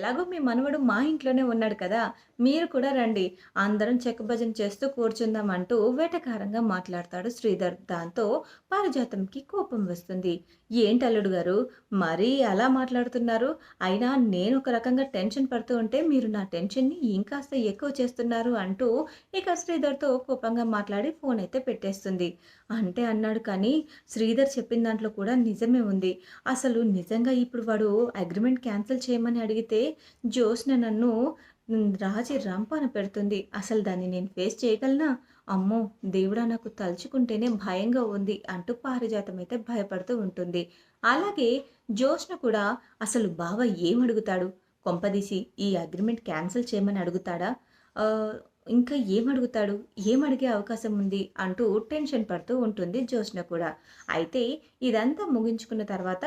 ఎలాగో మీ మనవడు మా ఇంట్లోనే ఉన్నాడు కదా! మీరు కూడా రండి. అందరం చెక్కభజన చేస్తూ కూర్చుందాం అంటూ వెటకారంగా మాట్లాడతాడు శ్రీధర్. దాంతో పారిజాతంకి కోపం వస్తుంది. ఏంటి అల్లుడు గారు మరీ అలా మాట్లాడుతున్నారు? అయినా నేను ఒక రకంగా టెన్షన్ పడుతూ ఉంటే మీరు నా టెన్షన్‌ని ఇంకాస్త ఎక్కువ చేస్తున్నారు అంటూ ఇక శ్రీధర్‌తో కోపంగా మాట్లాడి ఫోన్ అయితే పెట్టేస్తుంది. అంటే అన్నాడు కానీ శ్రీధర్ చెప్పిన దాంట్లో కూడా నిజమే ఉంది. అసలు నిజంగా ఇప్పుడు వాడు అగ్రీమెంట్ క్యాన్సిల్ చేయమని అడిగితే జోష్న నన్ను రాజీ రంపాన పెడుతుంది. అసలు దాన్ని నేను ఫేస్ చేయగలనా? అమ్మో! దేవుడా నాకు తలుచుకుంటేనే భయంగా ఉంది అంటూ పారిజాతం అయితే భయపడుతూ ఉంటుంది. అలాగే జోష్న కూడా అసలు బావ ఏమడుగుతాడు? కొంపదీసి ఈ అగ్రీమెంట్ క్యాన్సిల్ చేయమని అడుగుతాడా? ఆహ్, ఇంకా ఏమడుగుతాడు? ఏమడిగే అవకాశం ఉంది? అంటూ టెన్షన్ పడుతూ ఉంటుంది జోష్న కూడా. అయితే ఇదంతా ముగించుకున్న తర్వాత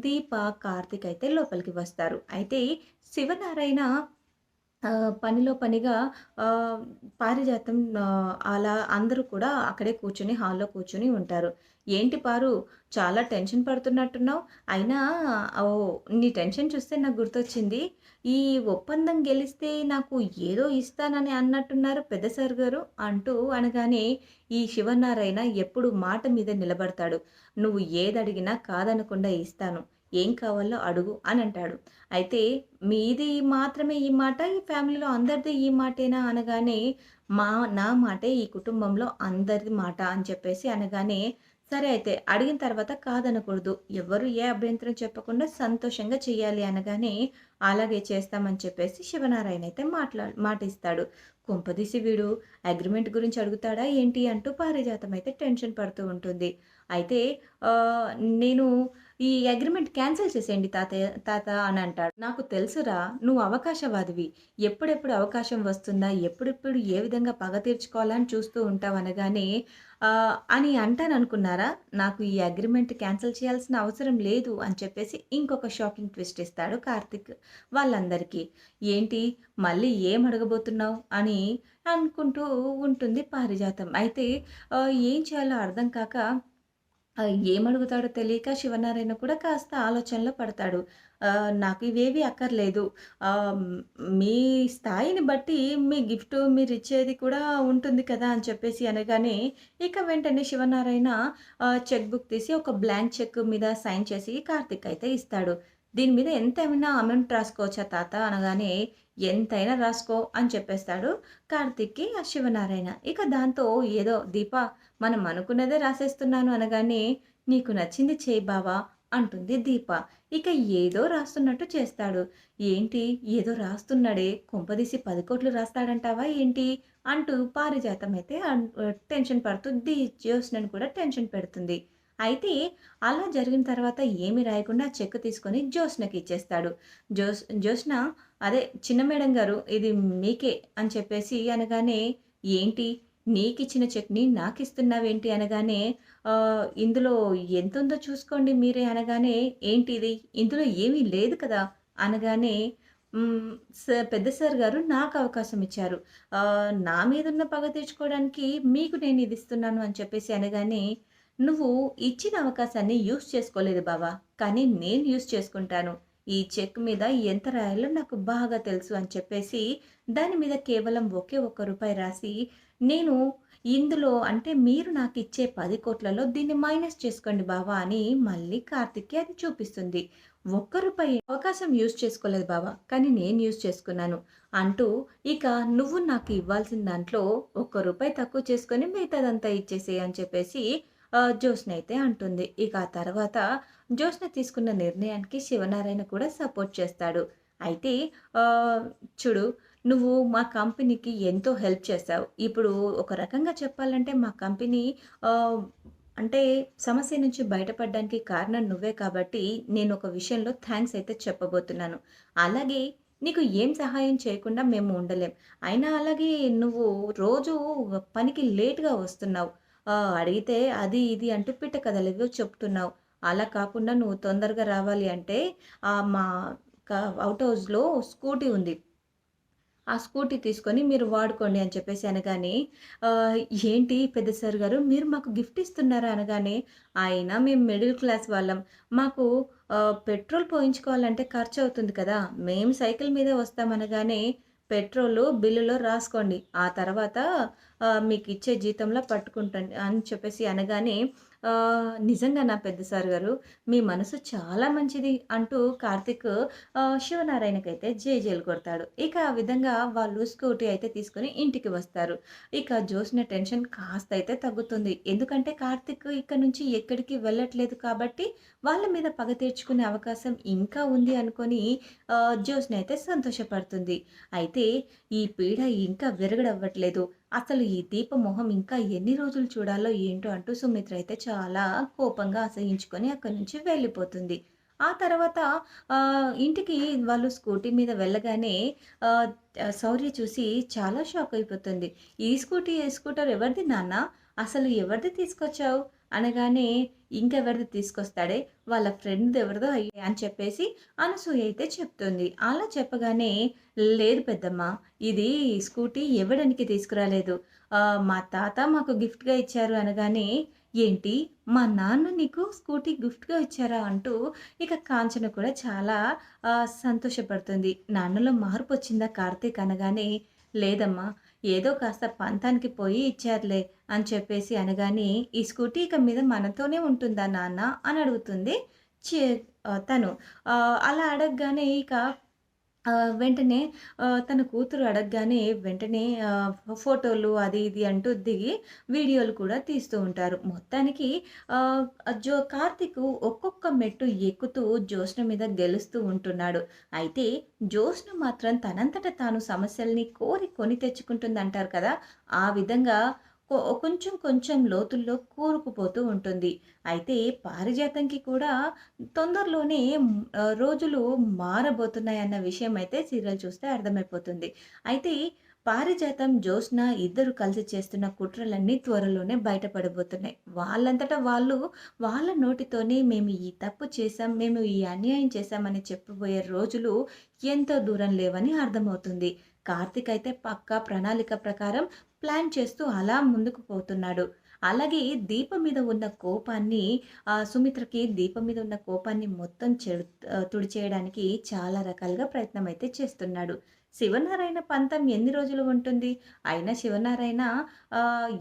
దీప, కార్తీక్ అయితే లోపలికి వస్తారు. అయితే శివనారాయణ పనిలో పనిగా ఆహ్, పారిజాతం అలా అందరూ కూడా అక్కడే కూర్చొని హాల్‌లో కూర్చొని ఉంటారు. "ఏంటి పారు చాలా టెన్షన్ పడుతున్నట్టున్నావు? అయినా నీ టెన్షన్ చూస్తే నాకు గుర్తొచ్చింది. ఈ ఒప్పందం గెలిస్తే నాకు ఏదో ఇస్తానని అన్నట్టున్నారు పెద్ద సార్ గారు" అంటూ అనగానే ఈ శివనారాయణ ఎప్పుడు మాట మీద నిలబడతాడు. "నువ్వు ఏదడిగినా కాదనకుండా ఇస్తాను. ఏం కావాలో అడుగు" అనంటాడు. అయితే మీది మాత్రమే ఈ మాట, ఈ ఫ్యామిలీలో అందరిది ఈ మాటేనా అనగానే, మా నా మాటే ఈ కుటుంబంలో అందరిది మాట అని చెప్పేసి అనగానే, సరే అయితే అడిగిన తర్వాత కాదనకూడదు. ఎవ్వరు ఏ అభ్యంతరం చెప్పకుండా సంతోషంగా చేయాలి అనగానే, అలాగే చేస్తామని చెప్పేసి శివనారాయణ అయితే మాటిస్తాడు. కొంపదీసి వీడు అగ్రీమెంట్ గురించి అడుగుతాడా ఏంటి అంటూ పారిజాతం అయితే టెన్షన్ పడుతూ ఉంటుంది. అయితే ఆహ్, నేను ఈ అగ్రీమెంట్ క్యాన్సిల్ చేసేయండి తాత అని అంటాడు. నాకు తెలుసురా నువ్వు అవకాశవాదివి. ఎప్పుడెప్పుడు అవకాశం వస్తుందా? ఎప్పుడెప్పుడు ఏ విధంగా పగ తీర్చుకోవాలా అని చూస్తూ ఉంటావు అనగానే అని అంటాననుకున్నారా? నాకు ఈ అగ్రీమెంట్ క్యాన్సిల్ చేయాల్సిన అవసరం లేదు అని చెప్పేసి ఇంకొక షాకింగ్ ట్విస్ట్ ఇస్తాడు కార్తీక్ వాళ్ళందరికీ. ఏంటి మళ్ళీ ఏం అడగబోతున్నావు? అని అనుకుంటూ ఉంటుంది పారిజాతం. అయితే ఏం చేయాలో అర్థం కాక ఏమడుగుతాడో తెలియక శివనారాయణ కూడా కాస్త ఆలోచనలో పడతాడు. నాకు ఇవేవి అక్కర్లేదు. ఆహ్, మీ స్థాయిని బట్టి మీ గిఫ్ట్ మీరిచ్చేది కూడా ఉంటుంది కదా! అని చెప్పేసి అనగానే, ఇక వెంటనే శివనారాయణ చెక్ బుక్ తీసి ఒక బ్లాంక్ చెక్ మీద సైన్ చేసి కార్తీక్ అయితే ఇస్తాడు. "దీని మీద ఎంతైనా అమౌంట్ రాసుకోవచ్చా తాత?" అనగానే, "ఎంతైనా రాసుకో" అని చెప్పేస్తాడు కార్తీక్‌కి ఆ శివనారాయణ. ఇక దాంతో ఏదో దీప మనం అనుకున్నదే రాసేస్తున్నాను అనగానే, "నీకు నచ్చింది చెయ్యి బావ" అంటుంది దీప. ఇక ఏదో రాస్తున్నట్టు చేస్తాడు. "ఏంటి ఏదో రాస్తున్నాడే, కొంపదీసి 10,00,00,000 రాస్తాడంటావా ఏంటి?" అంటూ పారిజాతం అయితే టెన్షన్ పడుతూ జ్యోత్స్నని కూడా టెన్షన్ పెడుతుంది. అయితే అలా జరిగిన తర్వాత ఏమి రాయకుండా ఆ చెక్ తీసుకొని జ్యోత్స్నకి ఇచ్చేస్తాడు. జ్యోత్స్న అదే చిన్న మేడం గారు ఇది మీకే అని చెప్పేసి అనగానే, "ఏంటి నీకిచ్చిన చెక్‌ని నాకిస్తున్నావేంటి?" అనగానే, ఇందులో ఎంతుందో చూసుకోండి మీరే" అనగానే, "ఏంటిది? ఇందులో ఏమీ లేదు కదా!" అనగానే, హ్మ్. పెద్ద సార్ గారు నాకు అవకాశం ఇచ్చారు. నా మీదున్న పగ తీర్చుకోవడానికి మీకు నేనిది ఇస్తున్నాను అని చెప్పేసి అనగానే, "నువ్వు ఇచ్చిన అవకాశాన్ని యూజ్ చేసుకోలేదు బావ. కానీ నేను యూజ్ చేసుకుంటాను. ఈ చెక్ మీద ఎంత రాయాలో నాకు బాగా తెలుసు" అని చెప్పేసి దాని మీద కేవలం ఒకే ఒక్క రూపాయి రాసి, నేను ఇందులో అంటే మీరు నాకిచ్చే 10,00,00,000లో దీన్ని మైనస్ చేసుకోండి బావ అని మళ్ళీ కార్తిక్‌కి అది చూపిస్తుంది. ఒక్క రూపాయి అవకాశం యూజ్ చేసుకోలేదు బావ. కానీ నేను యూజ్ చేసుకున్నాను. అంటూ ఇక నువ్వు నాకు ఇవ్వాల్సిన దాంట్లో ఒక్క రూపాయి తక్కువ చేసుకొని మిగతాదంతా ఇచ్చేసేయి అని చెప్పేసి జ్యోత్స్న అయితే అంటుంది. ఇక ఆ తర్వాత జ్యోత్స్న తీసుకున్న నిర్ణయానికి శివనారాయణ కూడా సపోర్ట్ చేస్తాడు. అయితే ఆహ్, చూడు నువ్వు మా కంపెనీకి ఎంతో హెల్ప్ చేశావు. ఇప్పుడు ఒక రకంగా చెప్పాలంటే మా కంపెనీ ఆహ్, అంటే సమస్య నుంచి బయటపడడానికి కారణం నువ్వే కాబట్టి నేనొక విషయంలో థాంక్స్ అయితే చెప్పబోతున్నాను. అలాగే నీకు ఏం సహాయం చేయకుండా మేము ఉండలేం. అయినా అలాగే నువ్వు రోజు పనికి లేట్‌గా వస్తున్నావు. అడిగితే అది ఇది అంటూ పిట్ట కథలేవో చెప్తున్నావు. అలా కాకుండా నువ్వు తొందరగా రావాలి అంటే మా క ఔట్ హౌస్‌లో స్కూటీ ఉంది. ఆ స్కూటీ తీసుకొని మీరు వాడుకోండి అని చెప్పేసి అనగానే, ఆహ్, ఏంటి పెద్ద సార్ గారు మీరు మాకు గిఫ్ట్ ఇస్తున్నారా అనగానే, అయినా మేము మిడిల్ క్లాస్ వాళ్ళం. మాకు పెట్రోల్ పోయించుకోవాలంటే ఖర్చవుతుంది కదా! మేము సైకిల్ మీదే వస్తామనగానే, పెట్రోలు బిల్లులో రాసుకోండి. ఆ తర్వాత మీకిచ్చే జీతంలో పట్టుకుంటండి అని చెప్పేసి అనగానే, నిజంగా నా పెద్ద సార్ గారు మీ మనసు చాలా మంచిది అంటూ కార్తీక్ శివనారాయణకైతే జేజేలు కొడతాడు. ఇక ఆ విధంగా వాళ్ళు స్కూటీ అయితే తీసుకొని ఇంటికి వస్తారు. ఇక జోస్న టెన్షన్ కాస్తయితే తగ్గుతుంది. ఎందుకంటే కార్తీక్ ఇక్కడి నుంచి ఎక్కడికి వెళ్ళట్లేదు కాబట్టి వాళ్ళ మీద పగ తీర్చుకునే అవకాశం ఇంకా ఉంది అనుకోని జ్యోత్స్న అయితే సంతోషపడుతుంది. అయితే ఈ పీడ ఇంకా విరగడవ్వట్లేదు. అసలు ఈ దీప మొహం ఇంకా ఎన్ని రోజులు చూడాలో ఏంటో అంటూ సుమిత్ర అయితే చాలా కోపంగా అసహించుకొని అక్కడి నుంచి వెళ్ళిపోతుంది. ఆ తర్వాత ఇంటికి వాళ్ళు స్కూటీ మీద వెళ్ళగానే ఆహ్, శౌర్య చూసి చాలా షాక్ అయిపోతుంది. "ఈ స్కూటీ, ఏ స్కూటర్ ఎవరిది నాన్న? అసలు ఎవరిది తీసుకొచ్చావు?" అనగానే, "ఇంకెవరిది తీసుకొస్తాడే వాళ్ళ ఫ్రెండ్‌దెవరిదో అని చెప్పేసి అనసూయ అయితే చెప్తుంది. అలా చెప్పగానే, "లేదు పెద్దమ్మ, ఇది స్కూటీ ఇవ్వడానికి తీసుకురాలేదు. మా తాత మాకు గిఫ్ట్‌గా ఇచ్చారు" అనగానే, "ఏంటి మా నాన్న నీకు స్కూటీ గిఫ్ట్‌గా ఇచ్చారా?" అంటూ ఇక కాంచన కూడా చాలా సంతోషపడుతుంది. "నాన్నలో మార్పొచ్చిందా కార్తీక్?" అనగానే, "లేదమ్మా, ఏదో కాస్త పంతానికి పోయి ఇచ్చారులే" అని చెప్పేసి అనగానే, "ఈ స్కూటీ ఇక మీద మనతోనే ఉంటుందా నాన్న?" అని అడుగుతుంది చే తను. అలా అడగగానే ఇక వెంటనే తన కూతురు అడగగానే వెంటనే ఫోటోలు అది ఇది అంటూ దిగి వీడియోలు కూడా తీస్తూ ఉంటారు. మొత్తానికి ఆహ్, కార్తీక్ ఒక్కొక్క మెట్టు ఎక్కుతూ జ్యోత్స్న మీద గెలుస్తూ ఉంటున్నాడు. అయితే జ్యోత్స్న మాత్రం తనంతట తాను సమస్యల్ని కోరి కొని తెచ్చుకుంటుందంటారు కదా! ఆ విధంగా కొంచెం కొంచెం లోతుల్లో కూరుకుపోతూ ఉంటుంది. అయితే పారిజాతంకి కూడా తొందరలోనే రోజులు మారబోతున్నాయన్న విషయం అయితే సీరియల్ చూస్తే అర్థమైపోతుంది. అయితే పారిజాతం, జ్యోత్స్న ఇద్దరు కలిసి చేస్తున్న కుట్రలన్నీ త్వరలోనే బయటపడబోతున్నాయి. వాళ్ళంతట వాళ్ళు వాళ్ళ నోటితోనే మేము ఈ తప్పు చేశాం, మేము ఈ అన్యాయం చేశామని చెప్పబోయే రోజులు ఎంతో దూరం లేవని అర్థమవుతుంది. కార్తీక్ అయితే పక్కా ప్రణాళిక ప్రకారం ప్లాన్ చేస్తూ అలా ముందుకు పోతున్నాడు. అలాగే దీప మీద ఉన్న కోపాన్ని సుమిత్రకి దీపం మీద ఉన్న కోపాన్ని మొత్తం తుడిచేయడానికి చాలా రకాలుగా ప్రయత్నం అయితే చేస్తున్నాడు. శివనారాయణ పంతం ఎన్ని రోజులు ఉంటుంది? అయినా శివనారాయణ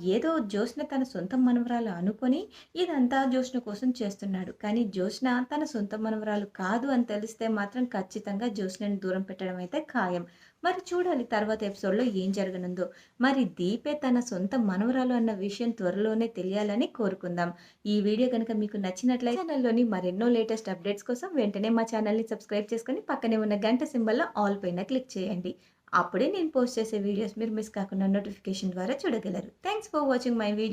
ఏదో జ్యోత్స్న తన సొంత మనవరాలు అనుకోని ఇదంతా జ్యోత్స్న కోసం చేస్తున్నాడు. కానీ జ్యోత్స్న తన సొంత మనవరాలు కాదు అని తెలిస్తే మాత్రం ఖచ్చితంగా జ్యోత్స్నని దూరం పెట్టడం అయితే ఖాయం. మరి చూడాలి తర్వాత ఎపిసోడ్‌లో ఏం జరగనుందో. మరి దీపే తన సొంత మనవరాలు అన్న విషయం త్వరలోనే తెలియాలని కోరుకుందాం. ఈ వీడియో గనుక మీకు నచ్చినట్లయితే ఛానల్‌లోని మరెన్నో లేటెస్ట్ అప్డేట్స్ కోసం వెంటనే మా ఛానల్‌ని సబ్స్క్రైబ్ చేసుకొని పక్కనే ఉన్న గంట సింబల్‌లో ఆల్ పైన క్లిక్ చేయండి. అప్పుడే నేను పోస్ట్ చేసే వీడియోస్ మీరు మిస్ కాకుండా నోటిఫికేషన్ ద్వారా చూడగలరు. Thanks for watching my video.